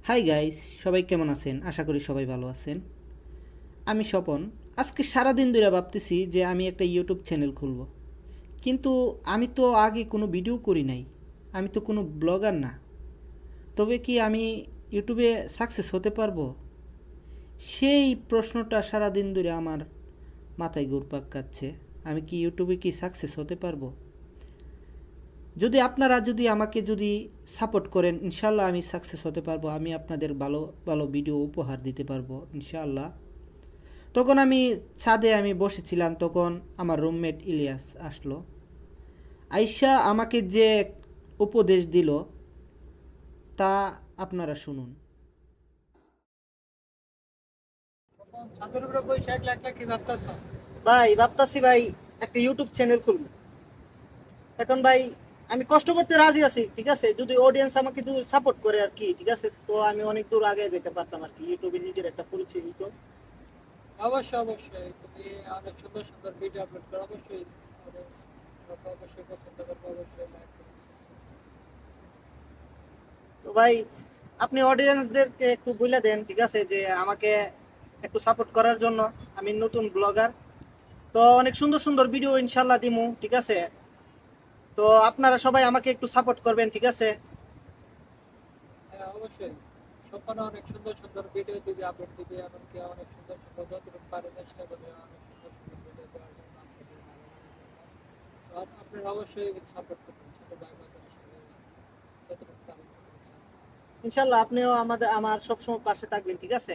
Hi guys, সবাই কেমন আছেন? আশা করি সবাই ভালো আছেন। আমি স্বপন। আজকে সারাদিন ধরে ভাবতেছি যে আমি একটা ইউটিউব চ্যানেল খুলব, কিন্তু আমি তো আগে কোনো ভিডিও করি নাই। আমি তো কোনো ব্লগার না। তবে কি আমি ইউটিউবে সাকসেস হতে পারবো? সেই প্রশ্নটা সারাদিন ধরে আমার মাথায় ঘুরপাক খাচ্ছে। আমি কি ইউটিউবে কি সাকসেস হতে পারবো? যদি আপনারা আমাকে সাপোর্ট করেন, ইনশাল্লাহ আমি সাকসেস হতে পারবো। আমি আপনাদের ভালো ভালো ভিডিও উপহার দিতে পারবো ইনশাল্লাহ। তখন আমি ছাদে বসেছিলাম, তখন আমার রুমমেট ইলিয়াস আসলো। আইসা আমাকে যে উপদেশ দিল তা আপনারা শুনুন। ছাদের উপরে বসে একলা একলা কি ভাবতেছ? ভাই, ভাবতাছি ভাই একটা ইউটিউব চ্যানেল খুলবো। এখন ভাই আমি কষ্ট করতে রাজি আছি, ঠিক আছে, যদি অডিয়েন্স আমাকে যদি সাপোর্ট করে আর কি, ঠিক আছে, তো আমি অনেক দূর আগে যেতে পারতাম আর কি। ইউটিউবে নিজের একটা পরিচয় হতো। অবশ্যই অবশ্যই তুমি অনেক সুন্দর সুন্দর ভিডিও আপলোড করো, অবশ্যই audience অবশ্যই পছন্দ করবে, অবশ্যই লাইক করবে, তো ভাই আপনি অডিয়েন্সদেরকে একটু বলে দেন, ঠিক আছে, যে আমাকে একটু সাপোর্ট করার জন্য। আমি নতুন ব্লগার, তো অনেক সুন্দর সুন্দর ভিডিও ইনশাল্লাহ দিমু, ঠিক আছে। তো আপনারা সবাই আমাকে একটু সাপোর্ট করবেন, ঠিক আছে। হ্যাঁ অবশ্যই। সম্পন্ন অনেক সুন্দর সুন্দর ভিডিও দিবে, আপলোড দিবে, এমনকি অনেক সুন্দর সুন্দর যতটুকু পারে চেষ্টা করবে অনেক সুন্দর সুন্দর ভিডিও দেওয়ার জন্য আপনাদের ভালো লাগার জন্য। তো আপনারা অবশ্যই সাপোর্ট করবেন, ছোট ভাই বোনদের আসলে যতটুকু পারেন ততটুকু support করবেন। ইনশাল্লাহ আপনিও আমার সবসময় পাশে থাকবেন, ঠিক আছে।